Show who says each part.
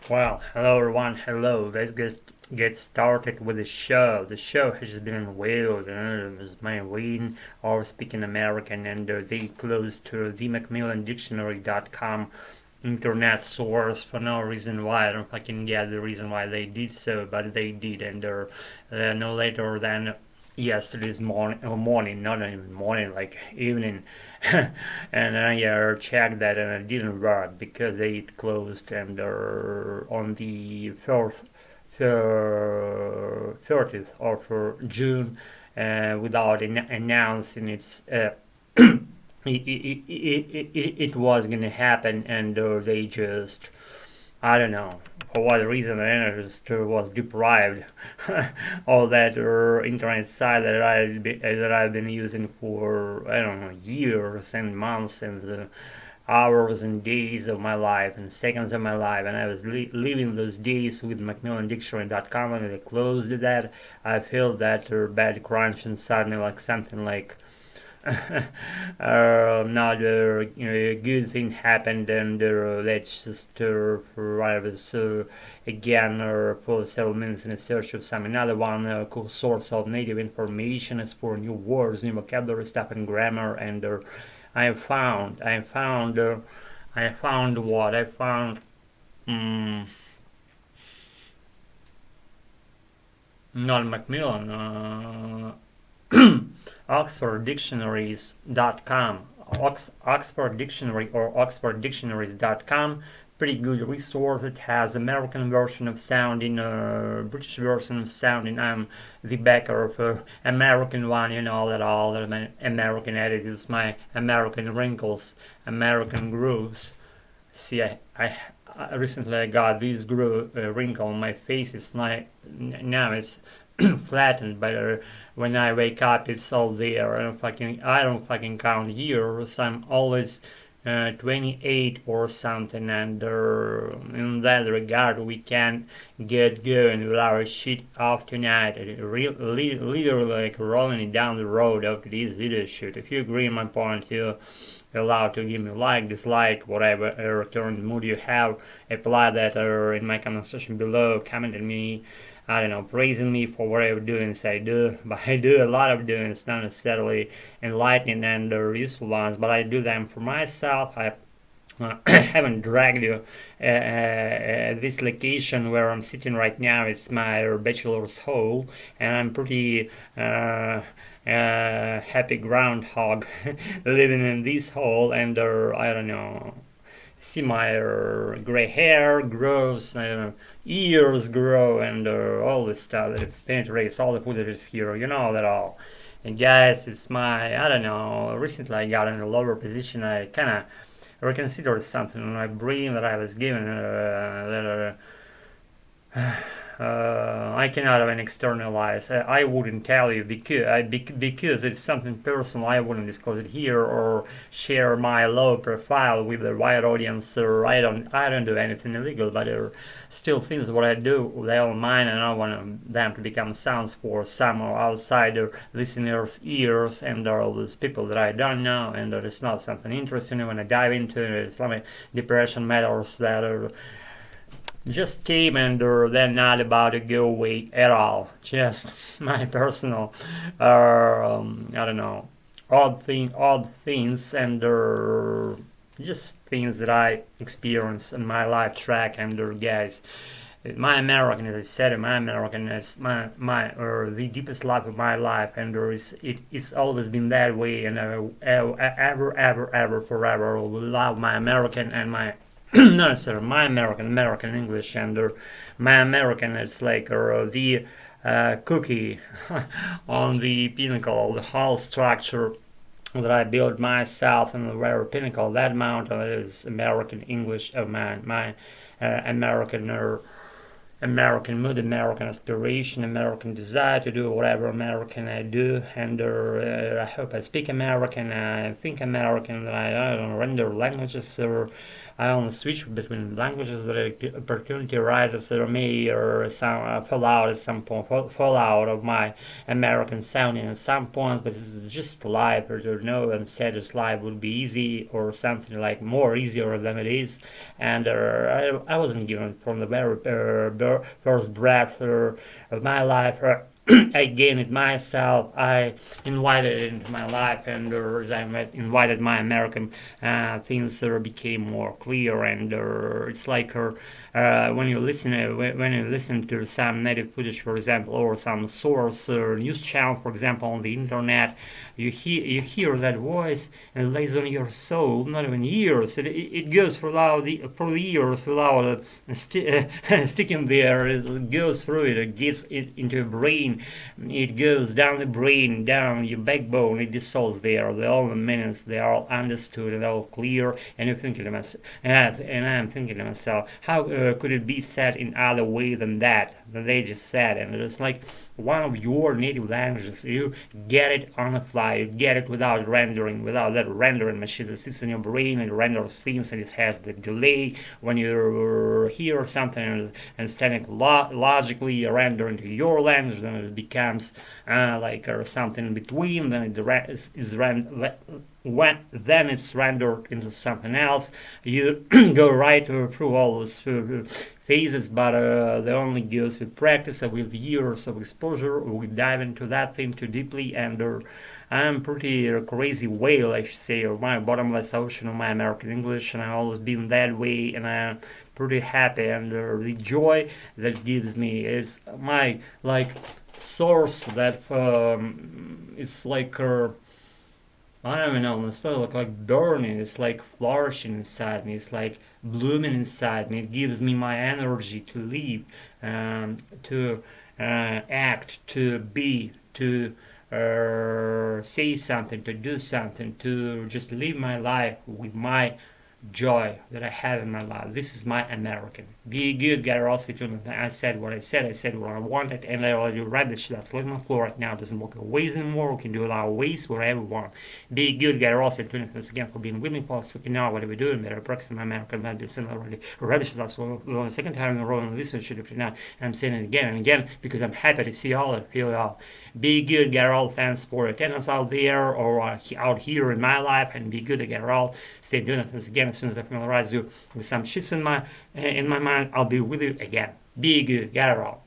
Speaker 1: Well, hello everyone, hello. Let's get started with the show. The show has been wild. It was my reading or speaking American, and they closed to the MacmillanDictionary.com internet source for no reason why. I don't fucking get the reason why they did so, but they did, and no later than yesterday's morning, not even morning, like evening. And I checked that and it didn't work because they closed and on the 30th of June without announcing it was gonna happen, and they just, I don't know for what reason, the analyst was deprived of that internet site that I've been using for, I don't know, years and months and hours and days of my life and seconds of my life, and I was living those days with MacmillanDictionary.com, and they closed that. I felt that bad crunch and suddenly like something like not a good thing happened, and let's just I was again for several minutes in search of some another one cool source of native information as for new words, new vocabulary stuff and grammar, and I found what I found. Mm, Not Macmillan. OxfordDictionaries.com, Oxford Dictionary or OxfordDictionaries.com. Pretty good resource. It has American version of sounding, British version of sounding. I'm the backer of American one, that all the American attitudes, my American wrinkles, American grooves. See, I recently got this wrinkle on my face. It's like now it's flattened, but when I wake up, it's all there. I don't fucking count years. I'm always 28 or something, and in that regard, we can get going with our shit off tonight. Literally like rolling it down the road after this video shoot. If you agree on my point, you're allowed to give me a like, dislike, whatever current mood you have. Apply that in my comment section below. Comment at me, I don't know, praising me for whatever doings I do. But I do a lot of doings, not necessarily enlightening and useful ones, but I do them for myself. I haven't dragged you this location where I'm sitting right now. It's my bachelor's hole, and I'm pretty happy groundhog living in this hole, and I don't know, see my gray hair grows, ears grow, and all this stuff that penetrates all the food that is here. You know that all. And guys, it's my, I don't know, recently I got in a lower position. I kind of reconsidered something in my brain that I was given that I cannot even externalize. I wouldn't tell you because it's something personal. I wouldn't disclose it here or share my low profile with the wide audience. Or I don't do anything illegal, but still things what I do they all mine, and I want them to become sounds for some outsider listeners' ears, and all those people that I don't know, and it's not something interesting when I dive into Islamic depression matters that are just came, and they're not about to go away at all. Just my personal, I don't know, odd things, and just things that I experience in my life track. And guys, my American, as I said, my American is my the deepest life of my life, and it's always been that way, and ever forever will love my American and my no, sir, my American English, and my American, it's like the cookie on the pinnacle, the whole structure that I built myself in the very pinnacle. That mountain is American English of mine, my American mood, American aspiration, American desire to do whatever American I do, and I hope I speak American, I think American, I don't know, render languages, or I only switch between languages. The opportunity arises, there may or some fall out at some point, fall out of my American sounding at some points, but it's just life, or no, and said just life would be easy or something like more easier than it is. And I wasn't given from the very first breath of my life. I gained it myself. I invited it into my life, and as I invited my American, things became more clear. And it's like when you listen to some native footage, for example, or some source or news channel, for example, on the internet, you hear that voice and it lays on your soul, not even years. It goes for the years without sticking there. It goes through it. It gets it into your brain. It goes down the brain, down your backbone. It dissolves there. All the meanings, they are all understood and all clear. And you're thinking to myself, and I'm thinking to myself, how could it be said in other way than that? That they just said, and it's like one of your native languages. You get it on the fly. You get it without rendering, without that rendering machine that sits in your brain and renders things, and it has the delay when you hear something and send it logically render into your language. Then it becomes like something in between. Then then it's rendered into something else. You go right through all those phases, but they only goes with practice and with years of exposure. We dive into that thing too deeply, and I'm pretty crazy whale, I should say, or my bottomless ocean of my American English, and I've always been that way, and I'm pretty happy, and the joy that gives me is my like source that it's like I don't even know, it's not like burning, it's like flourishing inside me, it's like blooming inside me. It gives me my energy to live, to act, to be, to say something, to do something, to just live my life with my joy that I have in my life. This is my American. Be good, get all tuned. I said what I said what I wanted, and I already read the shit up. So on the floor right now, it doesn't look ways anymore. We can do it our ways wherever we want. Be good, get all tuned. Thanks again for being with me. Plus, we can know what are we doing better. Practicing my American medicine already. Read the shit up. So the second time in a row, and this one should have been out. And I'm saying it again and again because I'm happy to see y'all and feel y'all. Be good, get all. Thanks for attendance out there or out here in my life, and be good to get all. Stay tuned. Thanks again. As soon as I familiarize you with some shits in my mind, I'll be with you again. Be good, get it all.